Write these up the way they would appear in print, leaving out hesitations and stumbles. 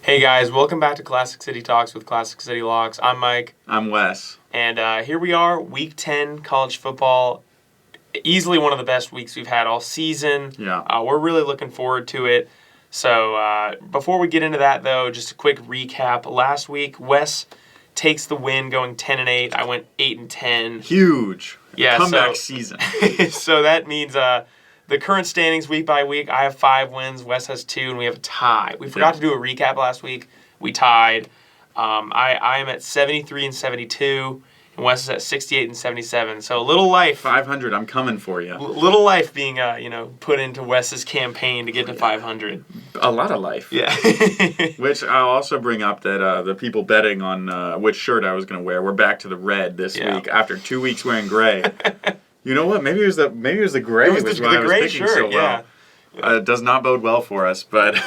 Hey guys, welcome back to Classic City Talks with Classic City Locks. I'm Mike. I'm Wes. And here we are, Week 10 college football. Easily one of the best weeks we've had all season. Yeah. We're really looking forward to it. So before we get into that, though, just a quick recap. Last week, Wes takes the win going 10-8. I went 8-10. Huge. Yeah, comeback season. So that means the current standings week by week, I have 5 wins, Wes has 2, and we have a tie. We forgot to do a recap last week. We tied. I am at 73 and 72, and Wes is at 68 and 77. So a little life. 500, I'm coming for you. Little life being put into Wes's campaign to get to 500. A lot of life. Yeah. Which I'll also bring up that the people betting on which shirt I was going to wear, we're back to the red this week after 2 weeks wearing gray. You know what? Maybe it was the gray. It was the gray shirt, so well. yeah. It does not bode well for us, but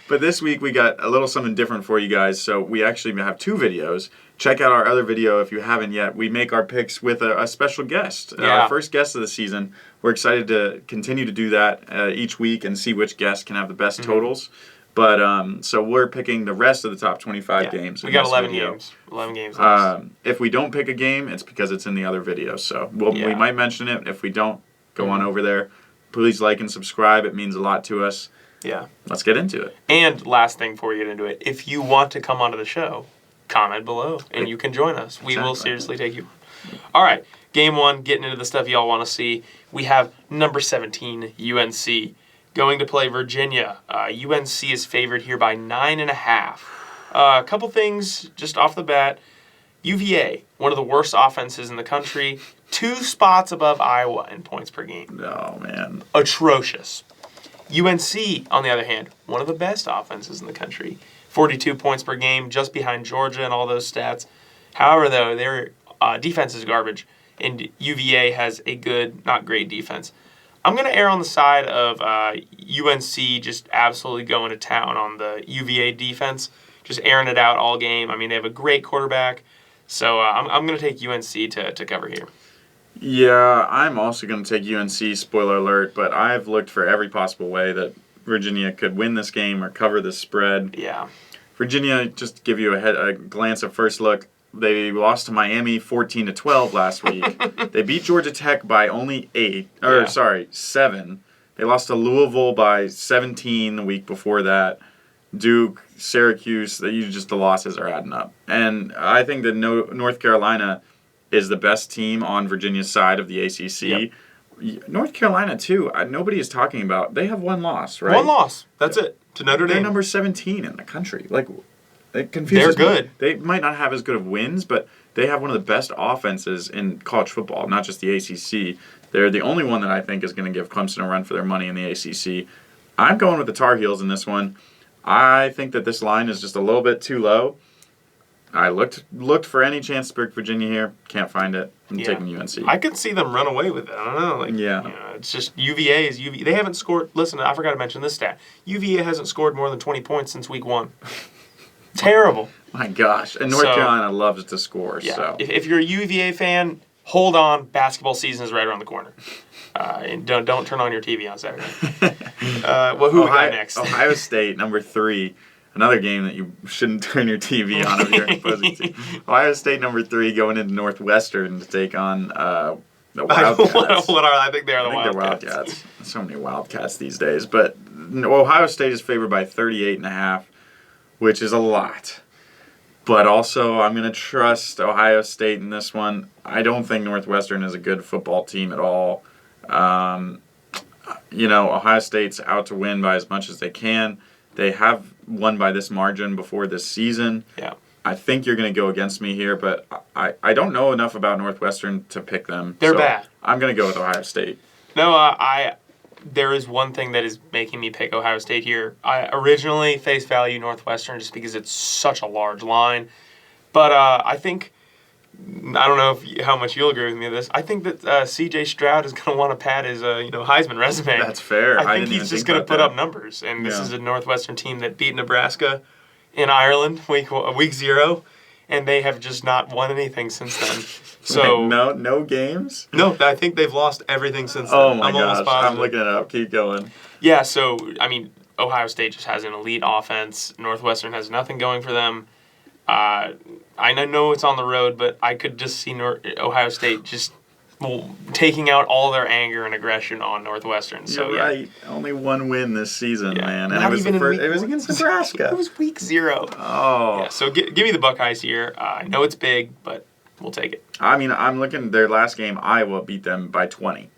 but this week we got a little something different for you guys. So we actually have 2 videos. Check out our other video if you haven't yet. We make our picks with a special guest, our first guest of the season. We're excited to continue to do that each week and see which guest can have the best totals. But so we're picking the rest of the top 25 games. We got 11 games. 11 games left. If we don't pick a game, it's because it's in the other video. So we might mention it. If we don't, go on over there. Please like and subscribe. It means a lot to us. Yeah. Let's get into it. And last thing before we get into it, if you want to come onto the show, comment below and you can join us. We will seriously take you. All right. Game 1, getting into the stuff y'all want to see. We have number 17, UNC. Going to play Virginia. UNC is favored here by 9.5. A couple things just off the bat. UVA, one of the worst offenses in the country, 2 spots above Iowa in points per game. Oh, man. Atrocious. UNC, on the other hand, one of the best offenses in the country. 42 points per game, just behind Georgia and all those stats. However, though, their defense is garbage, and UVA has a good, not great defense. I'm going to err on the side of UNC just absolutely going to town on the UVA defense, just airing it out all game. I mean, they have a great quarterback, so I'm going to take UNC to cover here. Yeah, I'm also going to take UNC, spoiler alert, but I've looked for every possible way that Virginia could win this game or cover the spread. Yeah. Virginia, just to give you a glance at first look, they lost to Miami 14-12 last week. They beat Georgia Tech by only 7. They lost to Louisville by 17 the week before that. Duke, Syracuse, the losses are adding up. And I think that North Carolina is the best team on Virginia's side of the ACC. Yep. North Carolina, too, nobody is talking about. They have 1 loss, right? 1 loss. That's it. To Notre Dame. They're number 17 in the country. It confuses They're good. me. They might not have as good of wins, but they have one of the best offenses in college football, not just the ACC. They're the only one that I think is going to give Clemson a run for their money in the ACC. I'm going with the Tar Heels in this one. I think that this line is just a little bit too low. I looked for any chance to pick Virginia here. Can't find it. I'm taking UNC. I could see them run away with it. I don't know. It's just UVA is UVA. They haven't scored. Listen, I forgot to mention this stat. UVA hasn't scored more than 20 points since week 1. Terrible. My gosh. And North Carolina loves to score. Yeah. So If you're a UVA fan, hold on. Basketball season is right around the corner. And don't turn on your TV on Saturday. Who we got next? Ohio State, number 3. Another game that you shouldn't turn your TV on if you're an opposing team. Ohio State, number 3, going into Northwestern to take on the Wildcats. I think they're the Wildcats. They're Wildcats. So many Wildcats these days. But Ohio State is favored by 38.5, which is a lot. But also, I'm going to trust Ohio State in this one. I don't think Northwestern is a good football team at all. Ohio State's out to win by as much as they can. They have won by this margin before this season. Yeah. I think you're going to go against me here, but I don't know enough about Northwestern to pick them. They're bad. I'm going to go with Ohio State. No, there is one thing that is making me pick Ohio State here. I originally face value Northwestern just because it's such a large line. But I think, I don't know how much you'll agree with me on this, I think that C.J. Stroud is going to want to pad his Heisman resume. That's fair. I think he's just going to put up numbers. And this is a Northwestern team that beat Nebraska in Ireland week 0. And they have just not won anything since then. So no games? No, I think they've lost everything since then. Oh my gosh, I'm looking it up. Keep going. Yeah, so, I mean, Ohio State just has an elite offense. Northwestern has nothing going for them. I know it's on the road, but I could just see Ohio State just taking out all their anger and aggression on Northwestern. So You're right. Only one win this season, man, and Not it was even in week it was against Nebraska. It was week 0. Oh, Yeah, so give me the Buckeyes here. I know it's big, but we'll take it. I mean, I'm looking. Their last game, Iowa beat them by 20.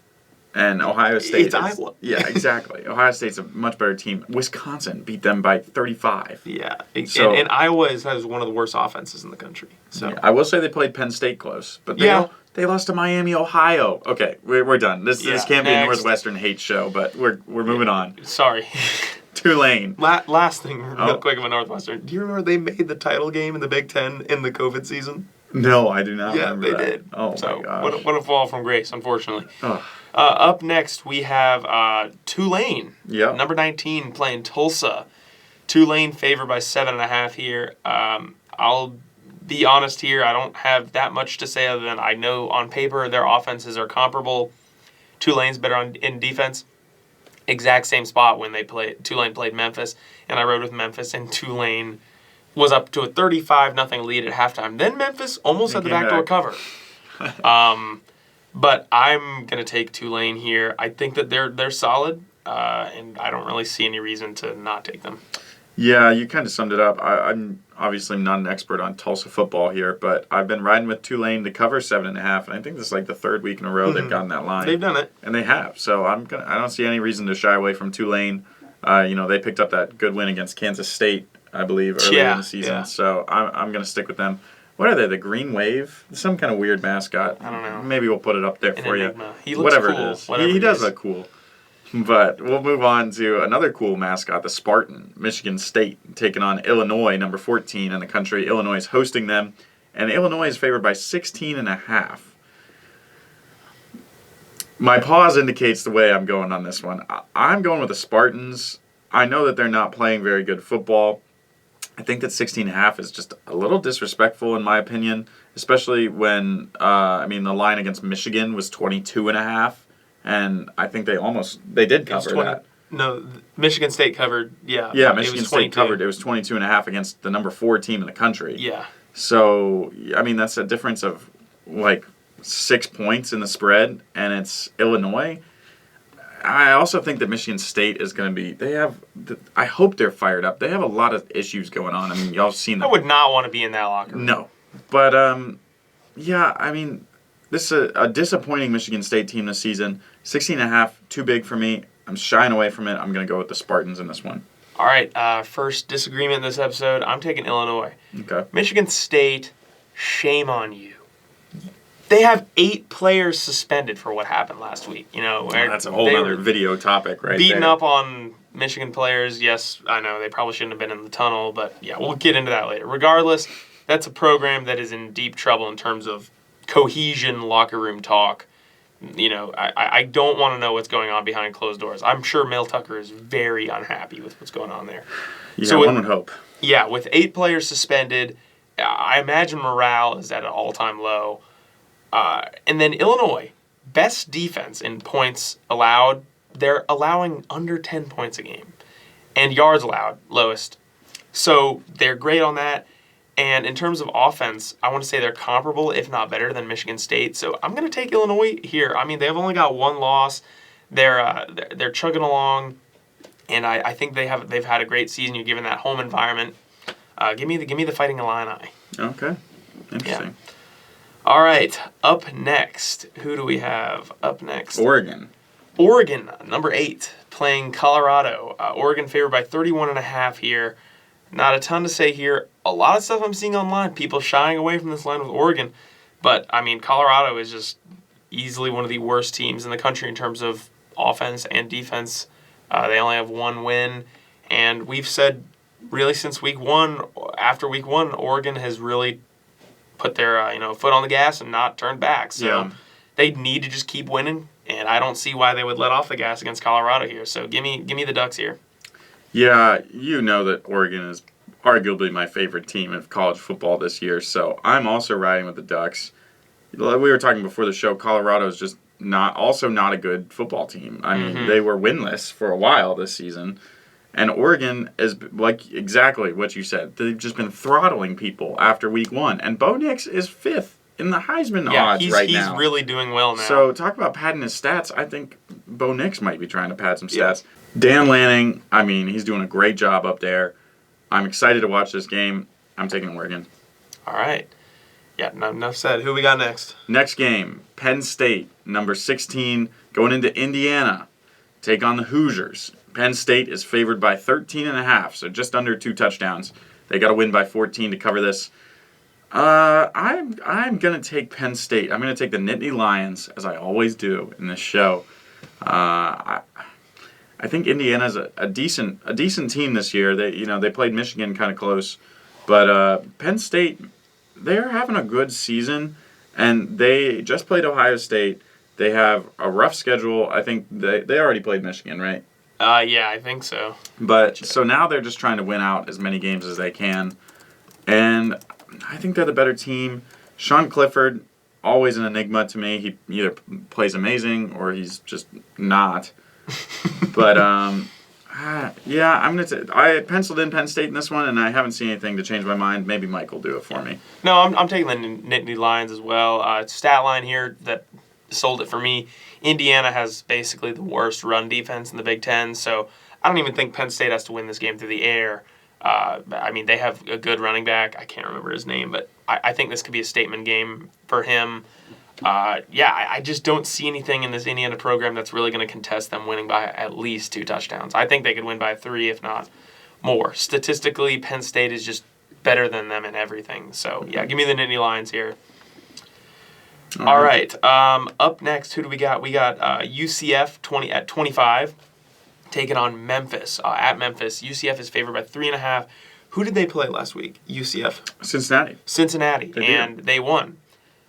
And Ohio State It's Iowa. Yeah, exactly. Ohio State's a much better team. Wisconsin beat them by 35. Yeah, So- and Iowa has one of the worst offenses in the country. So Yeah, I will say they played Penn State close, but they lost to Miami, Ohio. Okay, we're done. This can't be a next. Northwestern hate show, but we're moving on. sorry. Tulane. Last thing, real Oh. quick about Northwestern. Do you remember they made the title game in the Big Ten in the COVID season? No, I do not Yeah, remember they that. did. Oh So my gosh. what a fall from grace, unfortunately. Ugh. Up next, we have Tulane, Yep. number 19, playing Tulsa. Tulane favored by 7.5 here. I'll be honest here. I don't have that much to say other than I know on paper their offenses are comparable. Tulane's better in defense. Exact same spot when Tulane played Memphis, and I rode with Memphis, and Tulane was up to a 35-0 lead at halftime. Then Memphis almost They had the came backdoor back. cover. But I'm gonna take Tulane here. I think that they're solid, and I don't really see any reason to not take them. Yeah, you kind of summed it up. I'm obviously not an expert on Tulsa football here, but I've been riding with Tulane to cover 7.5, and I think this is like the third week in a row they've gotten that line. They've done it. And they have. So I don't see any reason to shy away from Tulane. They picked up that good win against Kansas State, I believe, earlier in the season. Yeah. So I'm going to stick with them. What are they? The Green Wave? Some kind of weird mascot. I don't know. Maybe we'll put it up there An for enigma. you. He looks Whatever cool, it is. whatever He he does is. look cool. But we'll move on to another cool mascot, the Spartan, Michigan State, taking on Illinois, number 14 in the country. Illinois is hosting them, and Illinois is favored by 16.5. My pause indicates the way I'm going on this one. I'm going with the Spartans. I know that they're not playing very good football. I think that 16.5 is just a little disrespectful in my opinion, especially when, the line against Michigan was 22.5. And I think they did It was cover that. No, Michigan State covered. Yeah. Yeah, it Michigan was State 22. covered. It was 22.5 against the number 4 team in the country. Yeah. So, that's a difference of like 6 points in the spread, and it's Illinois. I also think that Michigan State is going to be, I hope they're fired up. They have a lot of issues going on. I mean, y'all have seen I them. would not want to be in that locker room. No. But, this is a disappointing Michigan State team this season. 16.5, too big for me. I'm shying away from it. I'm going to go with the Spartans in this one. All right, first disagreement in this episode. I'm taking Illinois. Okay. Michigan State, shame on you. They have 8 players suspended for what happened last week. That's a whole they other were video topic right beating there. up on Michigan players. Yes, I know they probably shouldn't have been in the tunnel, but yeah, we'll get into that later. Regardless, that's a program that is in deep trouble in terms of cohesion, locker room talk. I don't want to know what's going on behind closed doors. I'm sure Mel Tucker is very unhappy with what's going on there. Yeah, So one would hope. Yeah, with 8 players suspended, I imagine morale is at an all-time low. And then Illinois, best defense in points allowed. They're allowing under 10 points a game. And yards allowed, lowest. So they're great on that. And in terms of offense, I want to say they're comparable, if not better, than Michigan State. So I'm going to take Illinois here. I mean, they've only got 1 loss. They're chugging along, and I think they've had a great season. You're given that home environment. Give me the Fighting Illini. Okay. Interesting. All right, up next, who do we have up next? Oregon. Oregon, number 8, playing Colorado. Oregon favored by 31.5 here. Not a ton to say here. A lot of stuff I'm seeing online, people shying away from this line with Oregon. But, Colorado is just easily one of the worst teams in the country in terms of offense and defense. They only have 1 win. And we've said really since after week one, Oregon has really put their foot on the gas and not turned back. So they need to just keep winning. And I don't see why they would let off the gas against Colorado here. So give me the Ducks here. Yeah, you know that Oregon is arguably my favorite team of college football this year, so I'm also riding with the Ducks. We were talking before the show, Colorado is just not a good football team. They were winless for a while this season, And Oregon is like exactly what you said. They've just been throttling people after week 1. And Bo Nix is 5th in the Heisman odds right now. He's really doing well now. So talk about padding his stats. I think Bo Nix might be trying to pad some stats. Dan Lanning, I mean, he's doing a great job up there. I'm excited to watch this game. I'm taking Oregon. All right. Yeah, enough said. Who we got next? Next game, Penn State, number 16, going into Indiana. Take on the Hoosiers. Penn State is favored by 13.5, so just under 2 touchdowns. They got to win by 14 to cover this. I'm gonna take Penn State. I'm gonna take the Nittany Lions, as I always do in this show. I think Indiana's a decent team this year. They played Michigan kind of close, but Penn State, they're having a good season, and they just played Ohio State. They have a rough schedule. I think they already played Michigan, right? Yeah, I think so. But so now they're just trying to win out as many games as they can, and I think they're the better team. Sean Clifford, always an enigma to me. He either plays amazing or he's just not. But yeah, I penciled in Penn State in this one, and I haven't seen anything to change my mind. Maybe Mike will do it for me. No, I'm taking the Nittany Lions as well. Stat line here that sold it for me. Indiana has basically the worst run defense in the Big Ten, so I don't even think Penn State has to win this game through the air. I mean, they have a good running back. I can't remember his name, but I think this could be a statement game for him. I just don't see anything in this Indiana program that's really going to contest them winning by at least 2 touchdowns. I think they could win by 3, if not more. Statistically, Penn State is just better than them in everything. So, yeah, give me the Nittany Lions here. All right. Up next, who do we got? We got UCF at 25, taking on Memphis. At Memphis, UCF is favored by 3.5. Who did they play last week? UCF. Cincinnati. They won,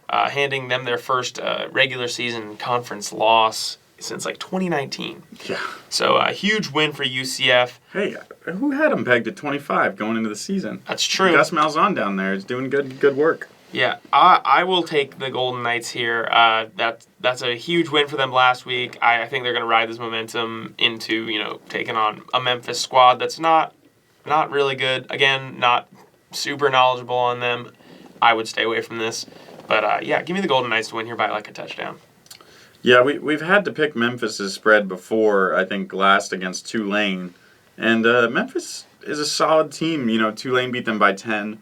handing them their first regular season conference loss since like 2019. Yeah. So a huge win for UCF. Hey, who had them pegged at 25 going into the season? That's true. Gus Malzahn down there is doing good work. Yeah, I will take the Golden Knights here. That's a huge win for them last week. I think they're going to ride this momentum into taking on a Memphis squad that's not really good. Again, not super knowledgeable on them. I would stay away from this. But yeah, give me the Golden Knights to win here by like a touchdown. Yeah, we've had to pick Memphis' spread before. I think last against Tulane, and Memphis is a solid team. Tulane beat them by 10.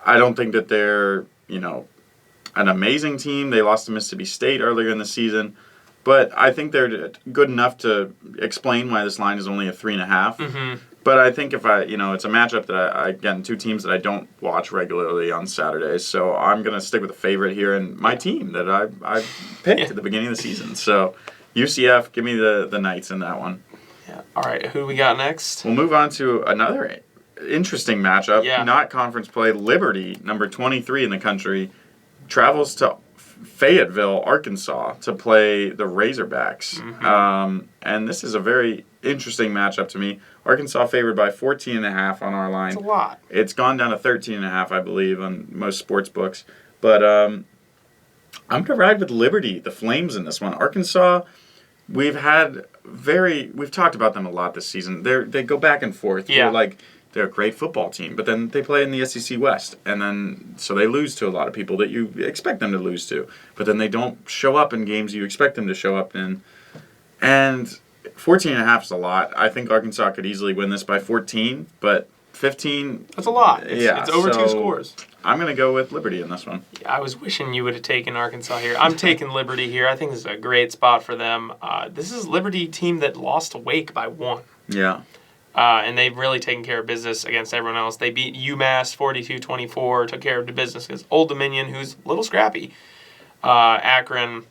I don't think that they're an amazing team. They lost to Mississippi State earlier in the season, but I think they're good enough to explain why this line is only a 3.5. Mm-hmm. But I think if it's a matchup that again, 2 teams that I don't watch regularly on Saturdays, so I'm gonna stick with the favorite here and my team that I picked at the beginning of the season. So UCF, give me the Knights in that one. Yeah. All right. Who we got next? We'll move on to another interesting matchup. Yeah. Not conference play. Liberty, number 23 in the country, travels to Fayetteville, Arkansas, to play the Razorbacks. Mm-hmm. And this is a very interesting matchup to me. Arkansas favored by 14.5 on our line. That's a lot. It's gone down to 13.5, I believe, on most sports books. But I'm going to ride with Liberty, the Flames, in this one. Arkansas, we've talked about them a lot this season. They go back and forth. Yeah. They're a great football team, but then they play in the SEC West, and then so they lose to a lot of people that you expect them to lose to, but then they don't show up in games you expect them to show up in. And 14.5 is a lot. I think Arkansas could easily win this by 14, but 15... That's a lot. It's over 2 scores. I'm going to go with Liberty in this one. Yeah, I was wishing you would have taken Arkansas here. I'm taking Liberty here. I think this is a great spot for them. This is a Liberty team that lost to Wake by 1. Yeah. And they've really taken care of business against everyone else. They beat UMass 42-24, took care of the business against Old Dominion, who's a little scrappy, Akron.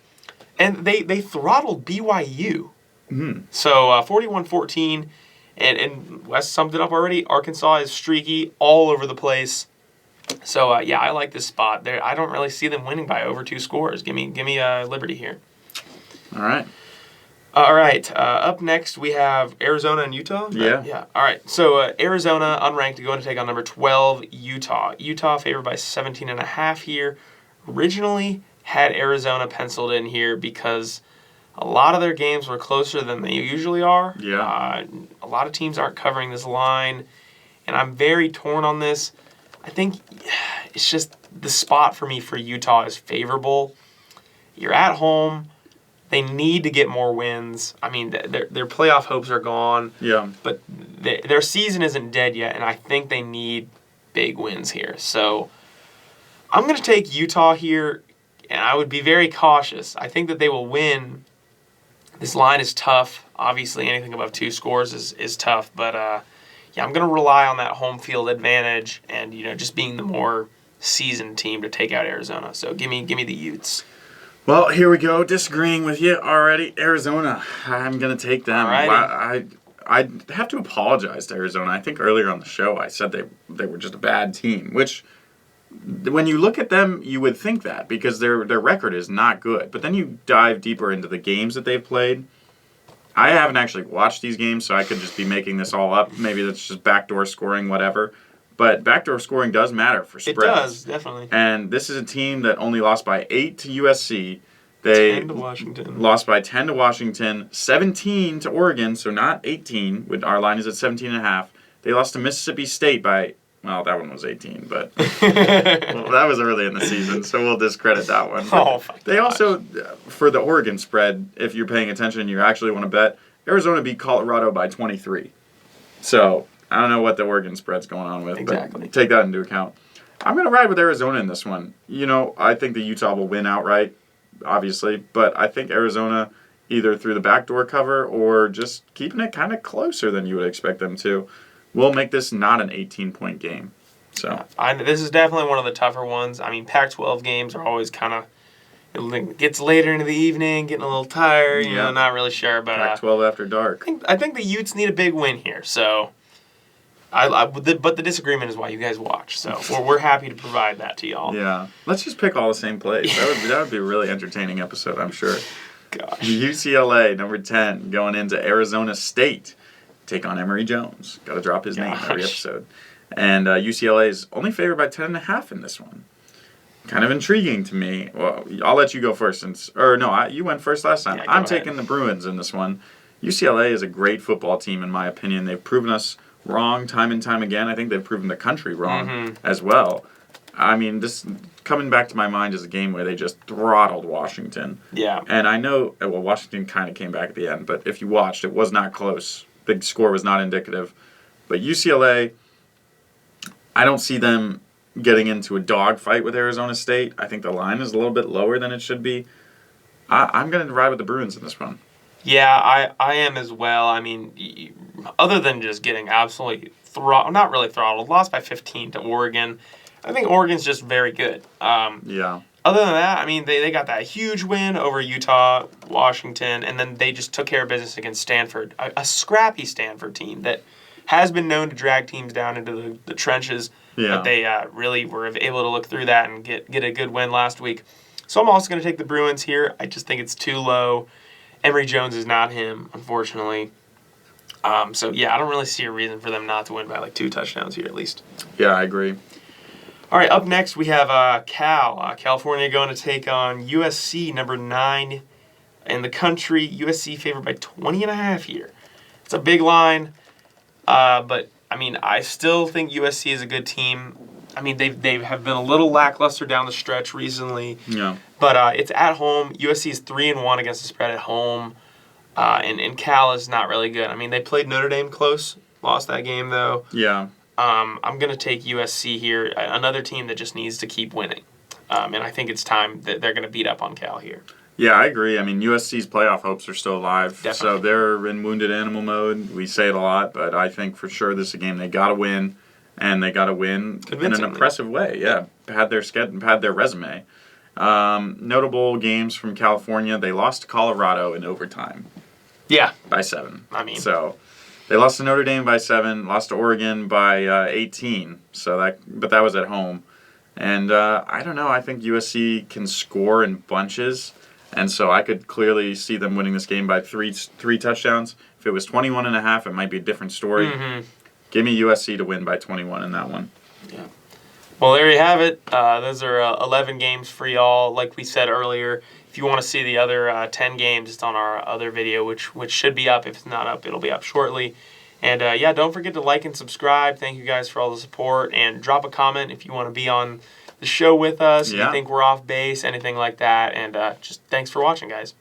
And they throttled BYU. Mm-hmm. So 41-14, and Wes summed it up already. Arkansas is streaky all over the place. So, yeah, I like this spot. I don't really see them winning by over 2 scores. Give me Liberty here. All right. All right. Up next, we have Arizona and Utah. Yeah. Yeah. All right. So Arizona, unranked, going to take on number 12, Utah. Utah favored by 17.5 here. Originally had Arizona penciled in here because A lot of their games were closer than they usually are. Yeah. A lot of teams aren't covering this line, and I'm very torn on this. I think it's just the spot for me for Utah is favorable. You're at home. They need to get more wins. I mean, their playoff hopes are gone. Yeah. But their season isn't dead yet, and I think they need big wins here. So I'm going to take Utah here, and I would be very cautious. I think that they will win. This line is tough. Obviously, anything above 2 scores is tough. But, yeah, I'm going to rely on that home field advantage and, just being the more seasoned team to take out Arizona. So give me the Utes. Well, here we go. Disagreeing with you already. Arizona. I'm going to take them. I have to apologize to Arizona. I think earlier on the show I said they were just a bad team, which when you look at them, you would think that because their record is not good. But then you dive deeper into the games that they've played. I haven't actually watched these games, so I could just be making this all up. Maybe that's just backdoor scoring, whatever. But backdoor scoring does matter for spreads. It does, definitely. And this is a team that only lost by 8 to USC. They 10 to Washington. Lost by 10 to Washington, 17 to Oregon, so not 18. Our line is at 17.5. They lost to Mississippi State by, well, that one was 18, but well, that was early in the season, so we'll discredit that one. They also, for the Oregon spread, if you're paying attention and you actually want to bet, Arizona beat Colorado by 23. So I don't know what the Oregon spread's going on with, exactly. But take that into account. I'm going to ride with Arizona in this one. I think the Utah will win outright, obviously, but I think Arizona, either through the backdoor cover or just keeping it kind of closer than you would expect them to, will make this not an 18-point game. So this is definitely one of the tougher ones. I mean, Pac-12 games are always kind of, it gets later into the evening, getting a little tired, not really sure. But Pac-12 after dark. I think the Utes need a big win here, so... but the disagreement is why you guys watch, so we're happy to provide that to y'all. Yeah, let's just pick all the same plays. That would be a really entertaining episode, I'm sure. Gosh. UCLA, number 10, going into Arizona State, take on Emory Jones. Got to drop his name every episode. And UCLA is only favored by 10.5 in this one. Kind of intriguing to me. Well, I'll let you go first, you went first last time. Yeah, I'm taking the Bruins in this one. UCLA is a great football team, in my opinion. They've proven us wrong time and time again. I think they've proven the country wrong as well. I mean, this coming back to my mind is a game where they just throttled Washington. Yeah. And I know, Washington kind of came back at the end, but if you watched, it was not close. The score was not indicative. But UCLA, I don't see them getting into a dogfight with Arizona State. I think the line is a little bit lower than it should be. I'm going to ride with the Bruins in this one. Yeah, I am as well. I mean, other than just getting absolutely not really throttled, lost by 15 to Oregon. I think Oregon's just very good. Yeah. Other than that, I mean, they got that huge win over Utah, Washington, and then they just took care of business against Stanford, a scrappy Stanford team that has been known to drag teams down into the trenches. Yeah. But they really were able to look through that and get a good win last week. So I'm also going to take the Bruins here. I just think it's too low. Emory Jones is not him, unfortunately. So, yeah, I don't really see a reason for them not to win by like 2 touchdowns here at least. Yeah, I agree. All right, up next we have California going to take on USC, number 9 in the country. USC favored by 20.5 here. It's a big line, but, I mean, I still think USC is a good team. I mean, they have been a little lackluster down the stretch recently. Yeah. But it's at home. USC is 3-1 against the spread at home. And Cal is not really good. I mean, they played Notre Dame close. Lost that game, though. Yeah. I'm going to take USC here. Another team that just needs to keep winning. And I think it's time that they're going to beat up on Cal here. Yeah, I agree. I mean, USC's playoff hopes are still alive. Definitely. So they're in wounded animal mode. We say it a lot, but I think for sure this is a game they got to win. And they got to win in an impressive way. Yeah, pad their resume. Notable games from California. They lost to Colorado in overtime. Yeah. By 7. I mean. So they lost to Notre Dame by 7, lost to Oregon by 18. But that was at home. And I don't know. I think USC can score in bunches. And so I could clearly see them winning this game by three touchdowns. If it was 21.5, it might be a different story. Mm-hmm. Give me USC to win by 21 in that one. Yeah. Well, there you have it. Those are 11 games for y'all. Like we said earlier, if you want to see the other 10 games, it's on our other video, which should be up. If it's not up, it'll be up shortly. And yeah, don't forget to like and subscribe. Thank you guys for all the support. And drop a comment if you want to be on the show with us. If you think we're off base, anything like that. And just thanks for watching, guys.